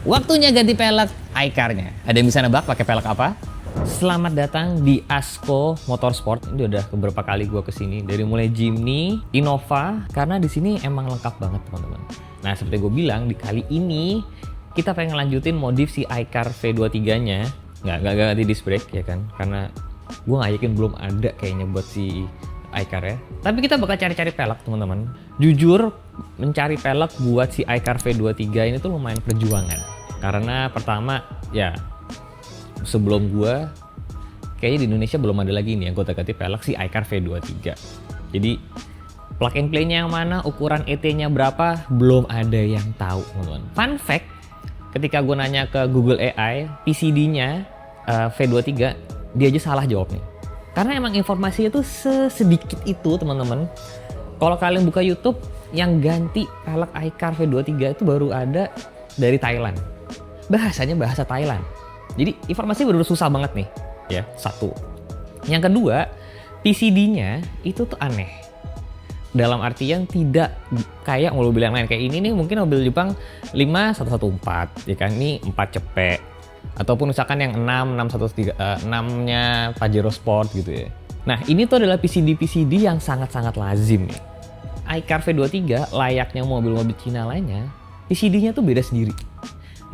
Waktunya ganti pelek iCar-nya. Ada yang bisa nebak pakai pelek apa? Selamat datang di Asko Motorsport. Ini udah beberapa kali gue kesini. Dari mulai Jimny, Innova, karena di sini emang lengkap banget teman-teman. Nah seperti gue bilang, di kali ini kita pengen lanjutin modif si iCar V23-nya. Nggak ganti disc brake ya kan? Karena gue nggak yakin belum ada kayaknya buat si iCar ya. Tapi kita bakal cari-cari pelek teman-teman. Jujur, mencari pelek buat si iCar V23 ini tuh lumayan perjuangan. Karena pertama, ya sebelum gua, kayaknya di Indonesia belum ada lagi nih yang gonta-ganti pelek si iCar V23. Jadi plug and play-nya yang mana, ukuran ET-nya berapa, belum ada yang tahu teman-teman. Fun fact, ketika gue nanya ke Google AI, PCD-nya V23, dia aja salah jawabnya. Karena emang informasinya tuh sedikit itu teman-teman. Kalau kalian buka YouTube, yang ganti pelek iCar V23 itu baru ada dari Thailand. Bahasanya bahasa Thailand. Jadi informasi benar-benar susah banget nih. Ya, satu. Yang kedua, PCD-nya itu tuh aneh. Dalam artian tidak kayak mobil yang lain. Kayak ini nih mungkin mobil Jepang 5114, ya kan? Ini 4 cepek. Ataupun misalkan yang 6nya Pajero Sport gitu ya. Nah ini tuh adalah PCD-PCD yang sangat-sangat lazim nih. iCar V23 layaknya mobil-mobil Cina lainnya, PCD-nya tuh beda sendiri.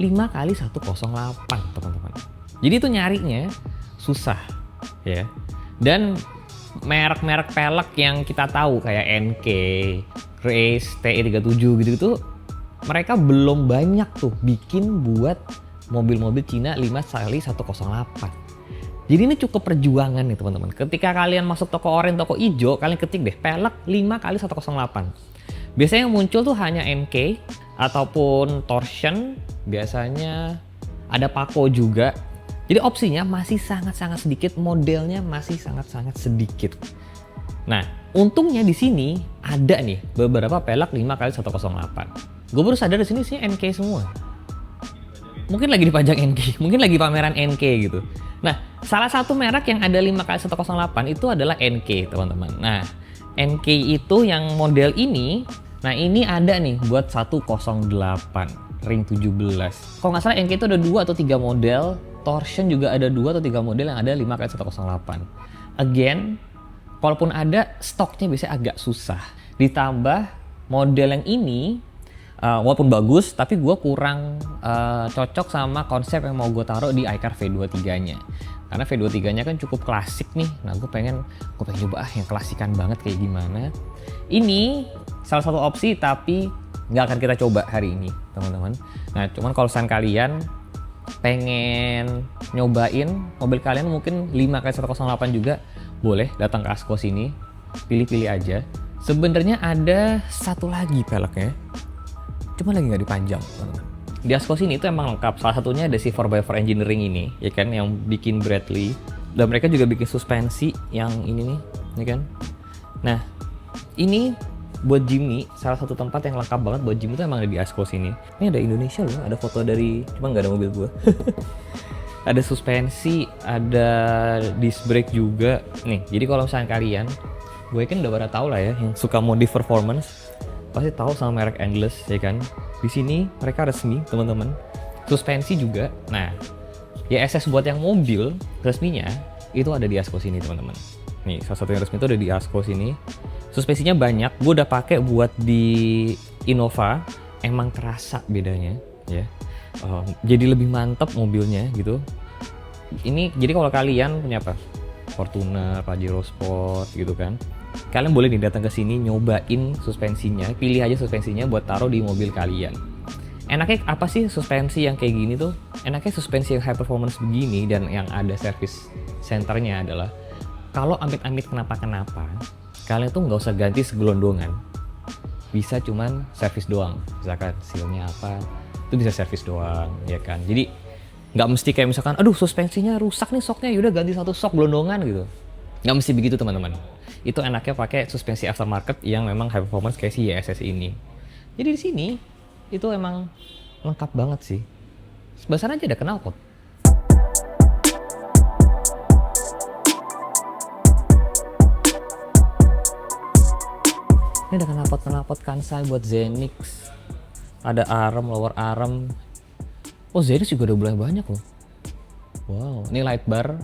5x108 teman-teman. Jadi itu nyarinya susah ya. Dan merek-merek pelek yang kita tahu kayak NK, Race, TE37 gitu-gitu, mereka belum banyak tuh bikin buat mobil-mobil Cina 5x108. Jadi ini cukup perjuangan nih teman-teman. Ketika kalian masuk toko oranye, toko hijau, kalian ketik deh pelek 5x108. Biasanya yang muncul tuh hanya NK ataupun Torsion, biasanya ada Paco juga. Jadi opsinya masih sangat-sangat sedikit, modelnya masih sangat-sangat sedikit. Nah, untungnya di sini ada nih beberapa pelek 5x108. Gue baru sadar di sini sih NK semua. Mungkin lagi dipajang NK, mungkin lagi pameran NK gitu. Nah, salah satu merek yang ada 5x108 itu adalah NK, teman-teman. Nah, NK itu yang model ini, nah ini ada nih buat 108 ring 17. Kalau nggak salah NK itu ada 2 atau 3 model, Torsion juga ada 2 atau 3 model yang ada 5x108. Again, kalaupun ada, stoknya biasanya agak susah. Ditambah model yang ini, walaupun bagus, tapi gue kurang cocok sama konsep yang mau gue taruh di iCar V23-nya. Karena V23-nya kan cukup klasik nih. Nah, gue pengen coba yang klasikan banget kayak gimana. Ini salah satu opsi, tapi nggak akan kita coba hari ini, teman-teman. Nah, cuman kalau misalnya kalian pengen nyobain mobil kalian mungkin 5x108 juga, boleh datang ke Asko sini, pilih-pilih aja. Sebenarnya ada satu lagi peleknya, cuma lagi nggak dipanjang. Di Asko sini itu emang lengkap. Salah satunya ada si 4x4 Engineering ini, ya kan, yang bikin Bradley. Dan mereka juga bikin suspensi yang ini nih, ya kan. Nah, ini buat Jimny, salah satu tempat yang lengkap banget buat Jimny itu emang ada di Asko sini. Ini ada Indonesia loh, ada foto dari, cuma nggak ada mobil gua. Ada suspensi, ada disc brake juga. Nih, jadi kalau misalnya kalian, gue kan udah pada tahu lah ya, yang suka modif performance, pasti tahu sama merek Endless, ya kan. Di sini mereka resmi teman-teman, suspensi juga. Nah, ya SS buat yang mobil resminya itu ada di Asko sini teman-teman. Nih, salah satu yang resmi itu ada di Asko sini. Suspensinya banyak, gue udah pakai buat di Innova, emang terasa bedanya ya. Jadi lebih mantap mobilnya gitu. Ini jadi kalau kalian punya apa, Fortuner, Pajero Sport gitu kan, kalian boleh nih datang ke sini nyobain suspensinya, pilih aja suspensinya buat taruh di mobil kalian. Enaknya apa sih suspensi yang kayak gini tuh? Enaknya suspensi yang high performance begini dan yang ada service centernya adalah kalau amit-amit kenapa-kenapa, kalian tuh nggak usah ganti segelondongan. Bisa cuman servis doang. Misalkan sealnya apa, itu bisa servis doang, ya kan. Jadi nggak mesti kayak misalkan, aduh suspensinya rusak nih soknya, yaudah ganti satu sok gelondongan gitu. Nggak mesti begitu teman-teman. Itu enaknya pakai suspensi aftermarket yang memang high performance kayak si YSS ini. Jadi di sini itu emang lengkap banget sih. Sebelah sana aja ada knalpot. Ini ada knalpot Kansai buat Zenix. Ada arm, lower arm. Oh, Zeris juga udah mulai banyak loh. Wow, ini light bar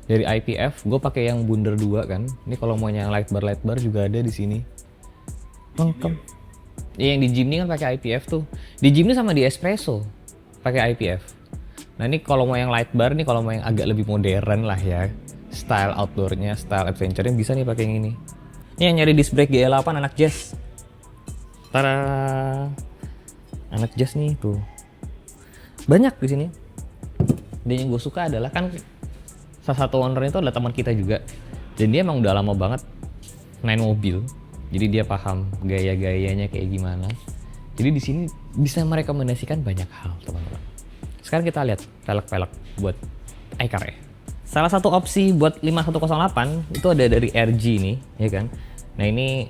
dari IPF. Gue pakai yang bundar 2 kan. Ini kalau mau yang light bar juga ada di sini. Lengkap. Ya, yang di Jimny kan pakai IPF tuh. Di Jimny sama di Espresso pakai IPF. Nah, ini kalau mau yang light bar nih, kalau mau yang agak lebih modern lah ya, style outdoornya, style adventure-nya bisa nih pakai yang ini. Ini yang nyari disc brake GL8 anak jazz. Tara, anak jazz nih tuh. Banyak di sini. Dan yang gue suka adalah kan salah satu owner itu adalah teman kita juga. Dan dia emang udah lama banget main mobil. Jadi dia paham gaya-gayanya kayak gimana. Jadi di sini bisa merekomendasikan banyak hal, teman-teman. Sekarang kita lihat velg-velg buat iCar ya. Salah satu opsi buat 5108 itu ada dari RG nih, ya kan. Nah, ini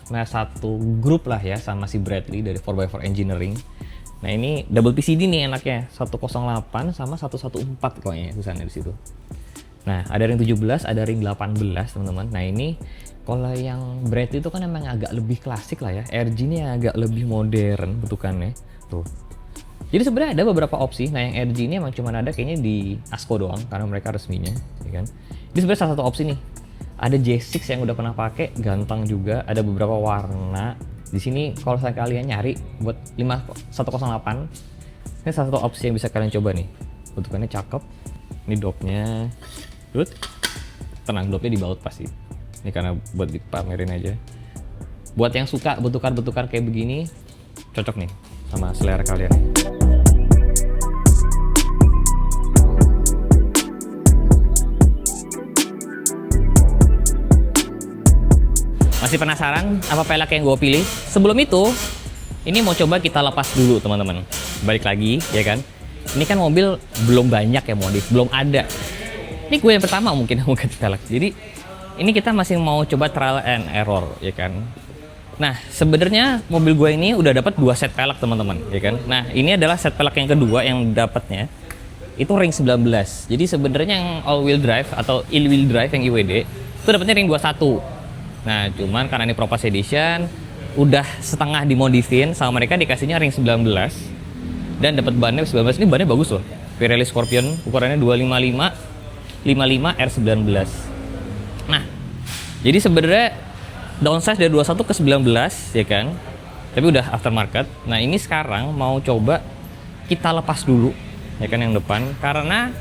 satu grup lah ya sama si Bradley dari 4x4 Engineering. Nah, ini double PCD nih enaknya, 108 sama 114 pokoknya tulisannya di situ. Nah, ada ring 17, ada ring 18, teman-teman. Nah, ini kalau yang Bradley itu kan emang agak lebih klasik lah ya. RG ini agak lebih modern bentukannya. Tuh. Jadi sebenarnya ada beberapa opsi. Nah, yang RG ini emang cuma ada kayaknya di Asko doang karena mereka resminya, ya kan. Ini sebenarnya salah satu opsi nih. Ada J6 yang udah pernah pakai, ganteng juga. Ada beberapa warna. Di sini kalau saya kalian nyari buat 5108, ini salah satu opsi yang bisa kalian coba nih. Bentukannya cakep. Ini dopnya, good. Tenang, dopnya di baut pasti. Ini karena buat dipamerin aja. Buat yang suka bentukan-bentukan kayak begini, cocok nih sama selera kalian. Masih penasaran apa pelek yang gue pilih? Sebelum itu, ini mau coba kita lepas dulu teman-teman. Balik lagi, ya kan? Ini kan mobil belum banyak ya modif, belum ada. Ini gue yang pertama mungkin yang mau ganti pelek. Jadi ini kita masih mau coba trial and error, ya kan? Nah, sebenarnya mobil gue ini udah dapat 2 set pelek teman-teman, ya kan? Nah, ini adalah set pelek yang kedua yang dapatnya. Itu ring 19. Jadi sebenarnya yang all wheel drive atau ill wheel drive yang IWD itu dapatnya ring 21. Nah, cuman karena ini Propas Edition udah setengah dimodifin sama mereka, dikasihnya ring 19 dan dapat bannya 19. Ini bannya bagus loh. Pirelli Scorpion ukurannya 255 55 R19. Nah, jadi sebenarnya downsize dari 21 ke 19, ya kan? Tapi udah aftermarket. Nah, ini sekarang mau coba kita lepas dulu, ya kan, yang depan karena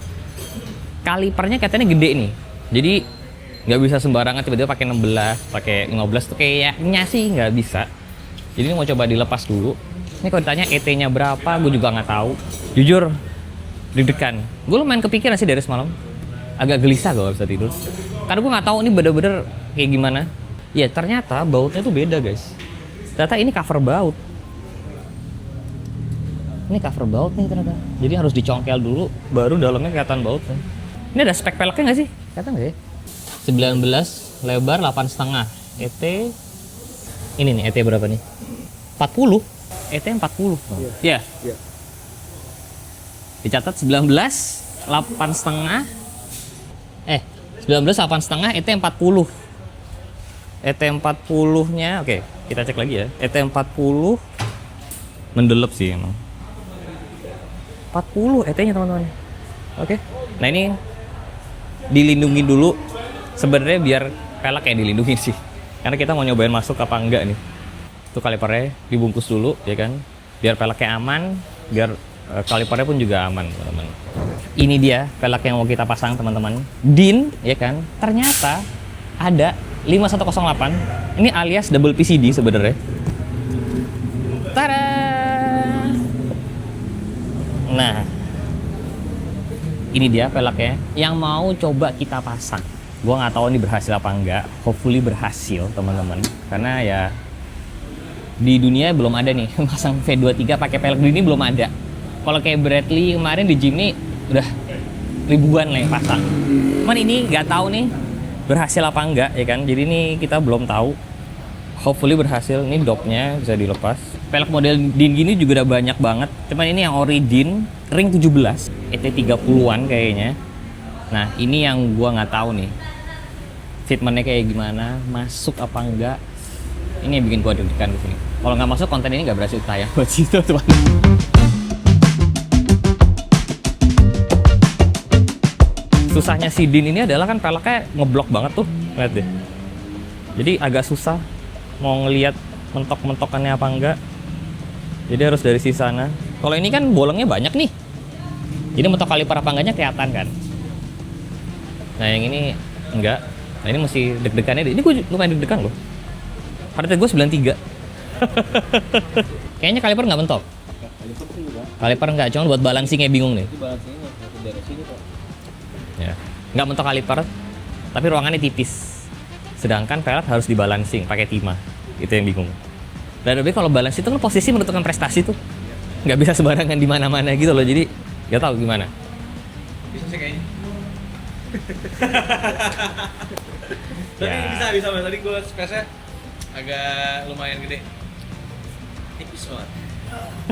kalipernya katanya gede nih. Jadi nggak bisa sembarangan tiba-tiba pakai 16, pakai 15 tuh kayaknya sih nggak bisa. Jadi ini mau coba dilepas dulu. Ini kalau ditanya ET-nya berapa, gue juga nggak tahu. Jujur, deg-degan. Gue lumayan kepikiran sih dari semalam. Agak gelisah gue bisa tidur. Karena gue nggak tahu ini bener-bener kayak gimana. Ya ternyata bautnya tuh beda guys. Ternyata ini cover baut. Ini cover baut nih ternyata. Jadi harus dicongkel dulu, baru dalamnya kelihatan bautnya. Ini ada spek peleknya nggak sih? Kelihatan nggak ya? 19, lebar 8,5. ET ini nih, ET berapa nih? 40. ET 40. Iya. Yeah. Dicatat 19, 8,5. 19, 8,5, ET 40. ET 40-nya, oke, kita cek lagi ya. ET 40 mendelep sih emang. 40 ET-nya teman-teman. Oke. Nah, ini dilindungi dulu. Sebenarnya biar pelek yang dilindungi sih. Karena kita mau nyobain masuk apa enggak nih. Tuh kalipernya dibungkus dulu, ya kan. Biar peleknya aman, biar kalipernya pun juga aman, teman-teman. Ini dia pelek yang mau kita pasang, teman-teman. DIN, ya kan. Ternyata ada 5108. Ini alias double PCD sebenarnya. Tada! Nah, ini dia peleknya yang mau coba kita pasang. Gua nggak tahu ini berhasil apa enggak. Hopefully berhasil, teman-teman. Karena ya di dunia belum ada nih pasang V23 pakai pelek ini, belum ada. Kalau kayak Bradley kemarin di Jimny udah ribuan lah yang pasang. Cuman ini nggak tahu nih berhasil apa enggak, ya kan. Jadi ini kita belum tahu. Hopefully berhasil. Ini dopnya bisa dilepas. Pelek model DIN gini juga udah banyak banget. Cuman ini yang ori DIN ring 17 ET30-an kayaknya. Nah, ini yang gua nggak tahu nih fitmentnya kayak gimana, masuk apa enggak. Ini yang bikin gua deg-degan di sini. Kalau nggak masuk, konten ini nggak berhasil tayang buat situ, teman. susahnya si Din ini adalah kan peleknya ngeblok banget tuh, lihat deh. Jadi agak susah mau ngelihat mentok-mentokannya apa enggak. Jadi harus dari sisi sana. Kalau ini kan bolongnya banyak nih. Jadi mentok kaliper apa enggaknya kelihatan kan. Nah yang ini enggak. Nah ini masih deg-degannya. Ini gue lumayan deg-degan loh. Heart rate gue 93. Kayaknya kaliper nggak mentok. Kaliper enggak, cuma buat balancingnya bingung nih. Itu balancingnya masuk dari sini kok. Ya. Nggak mentok kaliper, tapi ruangannya tipis. Sedangkan pelek harus dibalancing pakai timah. Itu yang bingung. Dan lebih kalau balance itu kan posisi menentukan prestasi tuh. Nggak bisa sembarangan di mana-mana gitu loh. Jadi nggak tahu gimana. Bisa sih kayaknya. Tapi Ya. bisa Mas. Tadi gue space-nya agak lumayan gede. Tipis banget.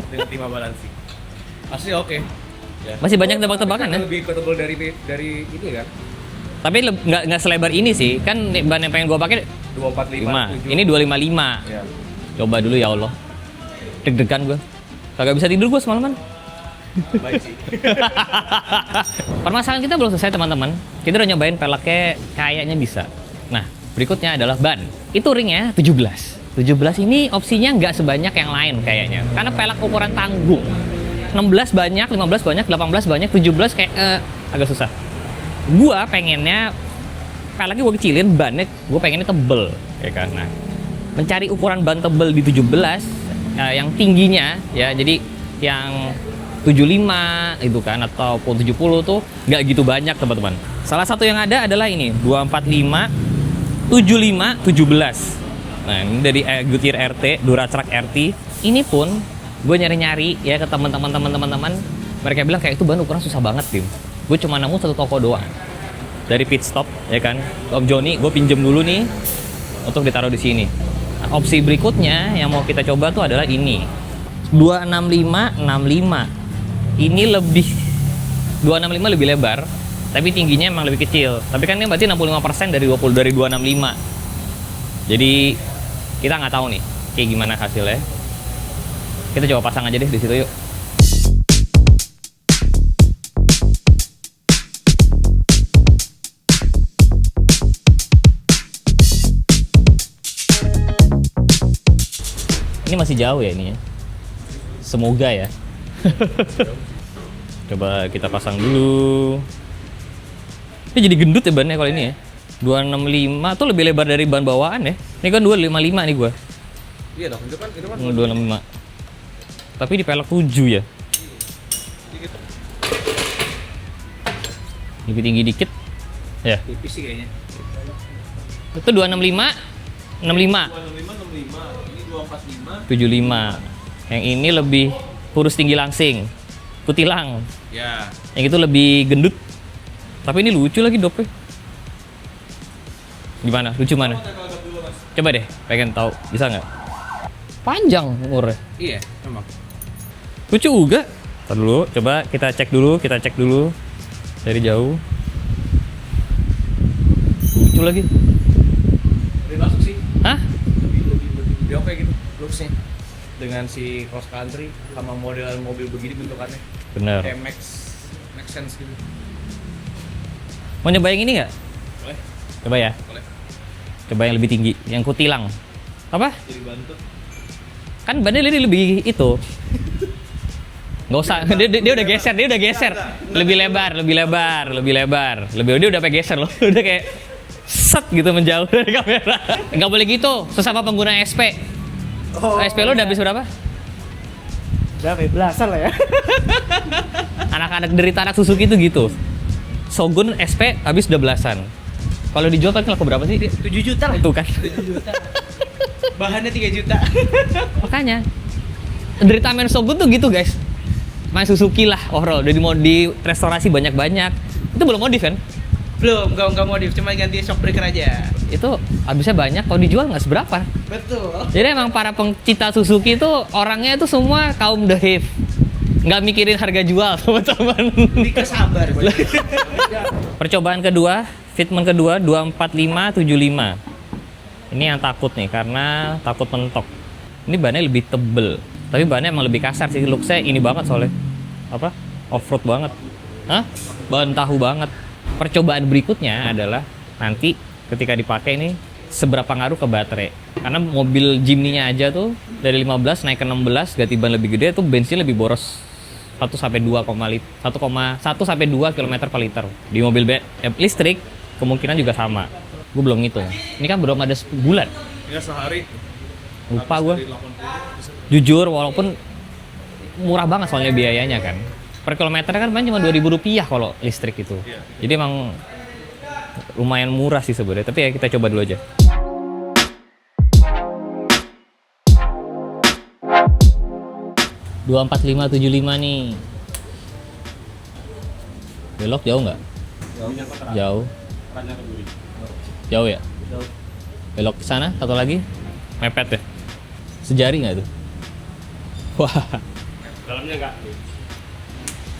Dengan timah balancing. Asli oke. Ya. Masih banyak tebak-tebakan ya. Lebih compatible dari itu ya. Tapi nggak selebar ini sih. Kan ban yang pengen gue pakai 5. 245. Ini 255. Ya. Coba dulu ya Allah. Deg-degan gue. Kagak bisa tidur gue semalaman. Baik sih. Permasalahan kita belum selesai teman-teman. Kita udah nyobain peleknya kayaknya bisa. Nah, berikutnya adalah ban. Itu ringnya 17. 17 ini opsinya nggak sebanyak yang lain kayaknya. Karena pelek ukuran tanggung. 16 banyak, 15 banyak, 18 banyak, 17 kayak agak susah. Gua pengennya peleknya gue kecilin, bannya gue pengennya tebel, ya kan. Nah, mencari ukuran ban tebel di 17 yang tingginya ya, jadi yang 75 itu kan ataupun 70 tuh nggak gitu banyak teman-teman. Salah satu yang ada adalah ini 245, 75, 17. Nah ini dari Goodyear RT, Duratrack RT. Ini pun gue nyari-nyari ya ke teman-teman. Mereka bilang kayak itu ban ukuran susah banget Tim. Gue cuma nemu satu toko doang. Dari pit stop ya kan. Om Joni gue pinjem dulu nih untuk ditaruh di sini. Nah, opsi berikutnya yang mau kita coba tuh adalah ini 265, 65. Ini lebih 265 lebih lebar, tapi tingginya emang lebih kecil. Tapi kan ini berarti 65% dari 265. Jadi kita nggak tahu nih kayak gimana hasilnya. Kita coba pasang aja deh di situ yuk. Ini masih jauh ya ini ya. Semoga ya. Coba kita pasang dulu. Ini jadi gendut ya bannya kalau ini ya. 265 tuh lebih lebar dari ban bawaan ya. Ini kan 255 nih gua. Iya dong, itu kan 265. Tapi di pelek 7 ya. Dikit. Lebih tinggi dikit. Ya. Tipis sih kayaknya. Itu 265, 65, 265, 65. Ini 245. 75. Yang ini lebih kurus tinggi langsing. Kutilang. Ya. Yang itu lebih gendut. Tapi ini lucu lagi dopnya. Gimana? Lucu mana? Coba deh, pengen tahu. Bisa nggak? Panjang umurnya. Iya, memang. Lucu juga. Ntar dulu, coba kita cek dulu. Dari jauh. Lucu lagi. Udah masuk sih. Hah? Lebih oke gitu looks-nya. Dengan si cross country sama model mobil begini bentukannya. Bener. Kayak make sense gitu. Mau nyoba yang ini nggak? Boleh? Coba ya. Boleh. Coba yang lebih tinggi, yang kutilang. Apa? Jadi bantu. Kan bannya ini lebih itu. Nggak usah, dia udah geser. Lebih lebar. Dia udah sampai geser loh. Udah kayak set gitu menjauh dari kamera. Nggak boleh gitu, sesama pengguna SP. SP lo udah habis berapa? Berapa ya? Belasan lah ya. Anak-anak derita anak Suzuki itu gitu. Shogun SP habis udah belasan. Kalau dijual paling laku berapa sih? 7 juta lah. Itu kan. 7 juta. Bahannya 3 juta. Makanya derita main Shogun tuh gitu guys. Main Suzuki lah overall. Udah di restorasi banyak-banyak. Itu belum modif kan? Belum, enggak modif, cuma ganti shock breaker aja. Itu habisnya banyak, kalau dijual nggak seberapa. Betul. Jadi emang para pencinta Suzuki itu orangnya itu semua kaum the hive. Nggak mikirin harga jual teman-teman. Lebih ke sabar. Percobaan kedua, fitment kedua 245 75. Ini yang takut nih karena takut mentok. Ini bannya lebih tebel, tapi bannya emang lebih kasar sih. Looksnya ini banget soalnya. Apa? Off-road banget. Hah? Ban tahu banget. percobaan berikutnya adalah nanti ketika dipakai ini seberapa ngaruh ke baterai. Karena mobil Jimny-nya aja tuh dari 15 naik ke 16 ganti ban lebih gede tuh bensin lebih boros 1 sampai 2 sampai 2 km per liter. Di mobil listrik kemungkinan juga sama. Gue belum ngitung. Ini kan belum ada bulan. Ya sehari. Lupa gue. Dari 80. Jujur walaupun murah banget soalnya biayanya kan. Per kilometer kan cuma Rp2.000 kalau listrik itu. Iya. Jadi emang lumayan murah sih sebenarnya. Tapi ya kita coba dulu aja. ...24575 nih. Belok jauh nggak? Jauh. Jauh ya? Belok ke sana, satu lagi. Mepet ya? Sejari nggak tuh? Wah. Dalamnya enggak.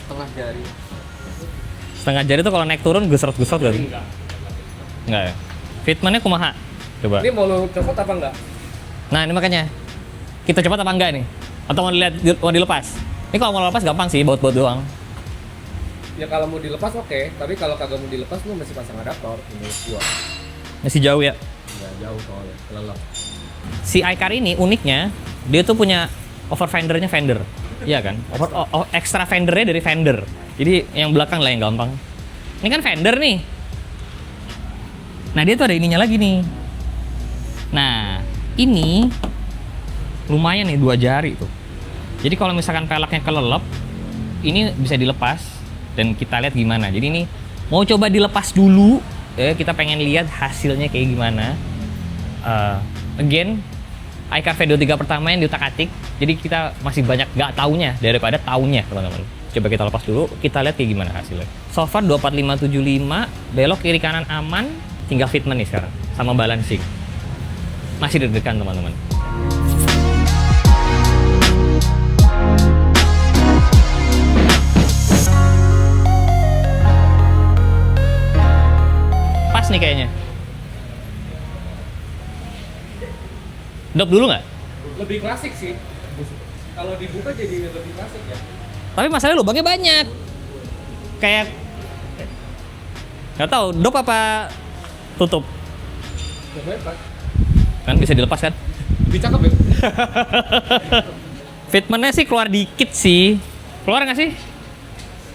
Tengah jari. Setengah jari tuh kalau naik turun gusrot-gusrot gak sih? Enggak ya? Fitmentnya kumaha? Coba. Ini mau lu copot apa enggak? Nah ini makanya. Kita coba apa enggak nih? Atau mau dilepas? Ini kalau mau lepas gampang sih, baut-baut doang. Ya kalau mau dilepas oke, tapi kalau kagak mau dilepas lu masih pasang adaptor menurut gua. Masih jauh ya? Enggak jauh soalnya, kelelep. Si iCar ini uniknya, dia tuh punya over fendernya fender. Iya kan? Extra fendernya dari fender. Jadi yang belakang lah yang gampang. Ini kan fender nih. Nah dia tuh ada ininya lagi nih. Nah ini lumayan nih 2 jari tuh. Jadi kalau misalkan peleknya kelelep, ini bisa dilepas dan kita lihat gimana. Jadi ini mau coba dilepas dulu. Kita pengen lihat hasilnya kayak gimana. Again, iCar V23 pertama yang diutak-atik. Jadi kita masih banyak nggak taunya daripada taunya teman-teman. Coba kita lepas dulu, kita lihat kayak gimana hasilnya. So far 24575, belok kiri kanan aman, tinggal fitment nih sekarang sama balancing. Masih deg-degan teman-teman. Pas nih kayaknya. Dop dulu nggak? Lebih klasik sih. Kalau dibuka jadi lebih klasik ya. Tapi masalahnya lubangnya banyak. Kayak nggak tahu dop apa tutup. Bebas. Kan bisa dilepas kan? Lebih cakep ya? Fitmentnya sih keluar dikit sih. Keluar nggak sih?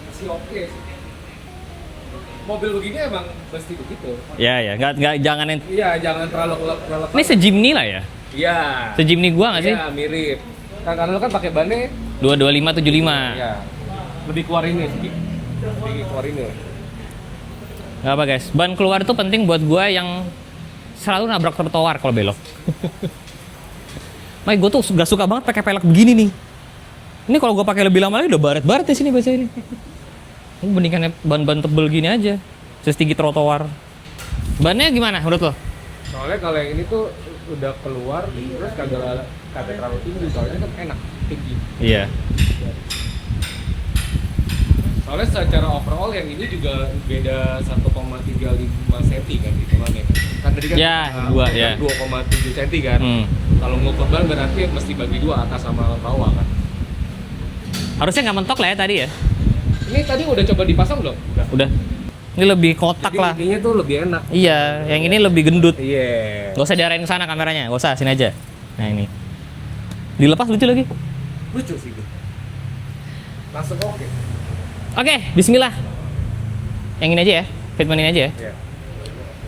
Masih oke sih. Mobil begini emang pasti begitu. Ya, nggak jangan yang. Iya, jangan terlalu kelelep. Ini se-Jimny lah ya? Iya. Se-Jimny gua nggak sih? Iya, mirip. Kan karena lu kan pakai bannya 22575. iya. Lebih keluar ini sedikit. Lebih keluar ini. Nggak apa guys, ban keluar itu penting buat gua yang selalu nabrak trotoar kalau belok. Gue tuh gak suka banget pakai pelek begini nih. Ini kalau gua pakai lebih lama lagi udah baret-baret di sini biasa ini. Ini mendingan ban-ban tebel gini aja, setinggi trotoar. Bannya gimana menurut lo? Soalnya kalau yang ini tuh udah keluar terus kagak terlalu tinggi, soalnya kan enak tinggi. Iya. Soalnya secara overall yang ini juga beda 1,35 cm kan hitungannya kan. Kan tadi kan Ya, dua, ya. 2,7 cm kan. Kalau ngukur ban berarti mesti bagi 2 atas sama bawah kan. Harusnya nggak mentok lah ya tadi ya. Ini tadi udah coba dipasang belum? Udah. Ini lebih kotak Jadi lah. ininya tuh lebih enak. Iya, yang ini lebih gendut. Iya. Gak usah diarahin ke sana kameranya, gak usah, sini aja. Nah ini. Dilepas lucu lagi. Lucu sih itu. Langsung oke. Oke, bismillah. Yang ini aja ya, fitment ini aja ya. Iya.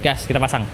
Gas, kita pasang.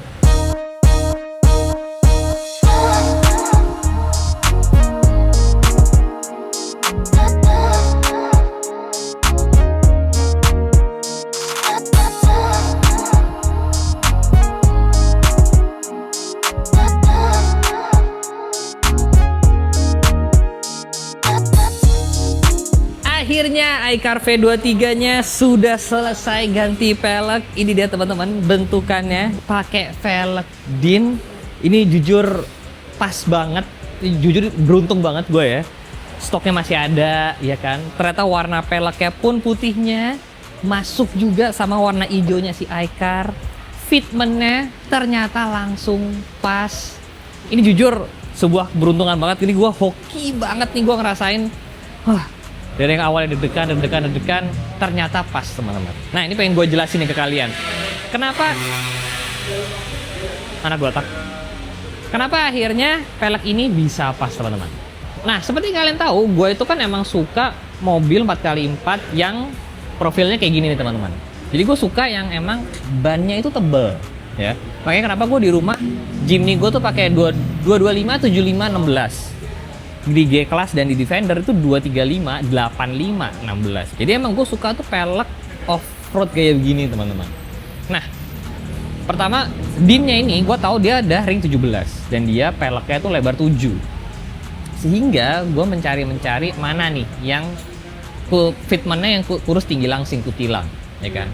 Akhirnya iCar V23-nya sudah selesai ganti pelek. Ini dia teman-teman bentukannya pakai velg din. Ini jujur pas banget. Jujur beruntung banget gue ya. Stoknya masih ada, ya kan. Ternyata warna peleknya pun putihnya masuk juga sama warna hijaunya si iCar. Fitmentnya ternyata langsung pas. Ini jujur sebuah beruntungan banget. Ini gue hoki banget nih gue ngerasain. Wah, Dari yang awalnya deg-degan, ternyata pas teman-teman. Nah ini pengen gue jelasin nih ke kalian. Kenapa anak gue tak? Kenapa akhirnya velg ini bisa pas teman-teman? Nah seperti kalian tahu, gue itu kan emang suka mobil 4x4 yang profilnya kayak gini nih teman-teman. Jadi gue suka yang emang bannya itu tebel, ya. Makanya kenapa gue di rumah Jimny gue tuh pakai 225, 75, 16. Di G-Class dan di Defender itu 235, 85, 16. Jadi emang gue suka tuh pelek off-road kayak begini teman-teman. Nah, pertama dimnya ini gue tahu dia ada ring 17 dan dia peleknya tuh lebar 7. Sehingga gue mencari mana nih yang fitmentnya yang kurus tinggi langsing kutilang, ya kan?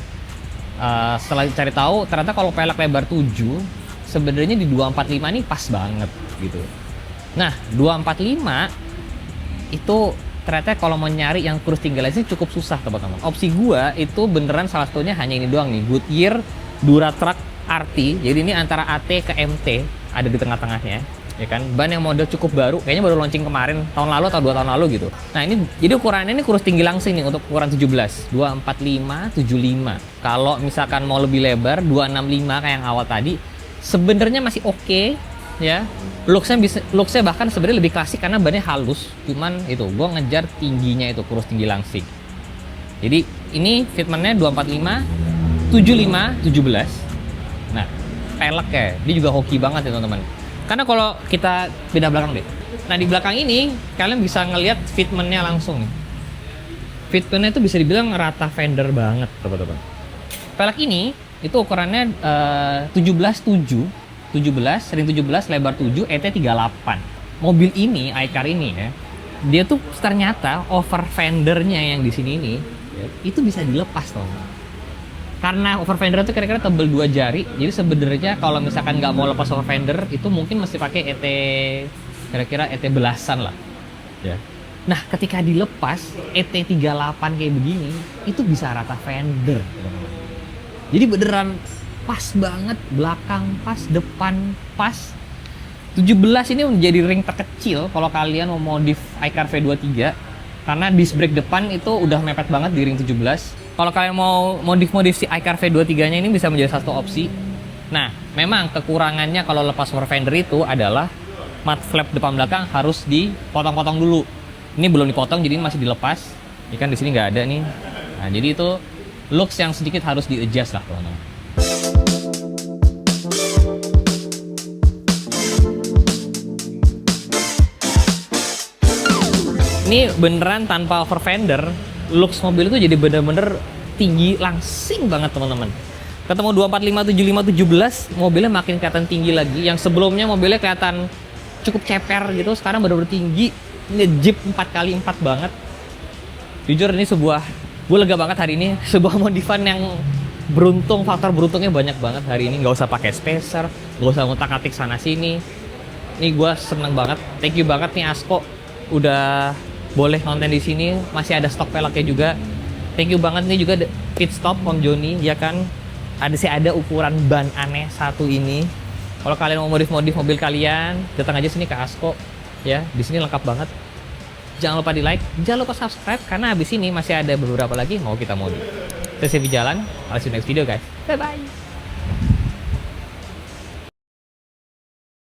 Setelah cari tahu ternyata kalau pelek lebar 7 sebenarnya di 245 ini pas banget gitu. Nah, 245 itu ternyata kalau mau nyari yang kurus tinggi langsing cukup susah teman-teman. Opsi gua itu beneran salah satunya hanya ini doang nih, Goodyear Duratrack RT. Jadi ini antara AT ke MT, ada di tengah-tengahnya, ya kan? Ban yang model cukup baru, kayaknya baru launching kemarin, tahun lalu atau 2 tahun lalu gitu. Nah, ini jadi ukurannya ini kurus tinggi langsing nih untuk ukuran 17, 245, 75. Kalau misalkan mau lebih lebar 265 kayak yang awal tadi, sebenarnya masih oke. Ya, looksnya bahkan sebenarnya lebih klasik karena bannya halus, cuman itu gue ngejar tingginya itu kurus tinggi langsing. Jadi ini fitmentnya 245, 75, 17. Nah, peleknya dia juga hoki banget ya teman-teman. Karena kalau kita pindah belakang deh, nah di belakang ini kalian bisa ngelihat fitmentnya langsung nih. Fitmentnya itu bisa dibilang rata fender banget teman-teman. Pelek ini itu ukurannya 17 ring 17, lebar 7, ET38. Mobil ini, iCar ini ya, dia tuh ternyata over fendernya yang di sini ini, ya, itu bisa dilepas toh. Karena over fender itu kira-kira tebel 2 jari, jadi sebenarnya kalau misalkan nggak mau lepas over fender, itu mungkin mesti pakai ET, kira-kira ET belasan lah. Ya. Nah, ketika dilepas, ET38 kayak begini, itu bisa rata fender. Jadi beneran pas banget, belakang pas, depan pas. 17 ini menjadi ring terkecil kalau kalian mau modif iCar V23 karena disc brake depan itu udah mepet banget di ring 17. Kalau kalian mau modif si iCar V23 nya ini bisa menjadi satu opsi. Nah, memang kekurangannya kalau lepas over fender itu adalah mud flap depan belakang harus dipotong-potong dulu. Ini belum dipotong jadi masih dilepas. Ini kan di sini nggak ada nih. Nah, jadi itu looks yang sedikit harus di-adjust lah teman-teman. Ini beneran tanpa over fender, looks mobil itu jadi bener-bener tinggi langsing banget teman-teman. Ketemu 245, 75, 17, mobilnya makin kelihatan tinggi lagi. Yang sebelumnya mobilnya kelihatan cukup ceper gitu, sekarang bener-bener tinggi. Nge-jeep 4x4 banget. Jujur ini gue lega banget hari ini. Sebuah modifan yang beruntung, faktor beruntungnya banyak banget hari ini. Nggak usah pakai spacer, nggak usah ngutak-atik sana-sini. Ini gue seneng banget. Thank you banget nih Asko udah boleh nonton di sini, masih ada stok peleknya juga. Thank you banget nih juga pit stop Om Joni, ya kan. Ada ukuran ban aneh satu ini. Kalau kalian mau modif mobil kalian, datang aja sini ke Asko. Ya, di sini lengkap banget. Jangan lupa di like, jangan lupa subscribe karena habis ini masih ada beberapa lagi mau kita modif. Saya Sevi jalan, I'll see you next video guys. Bye bye.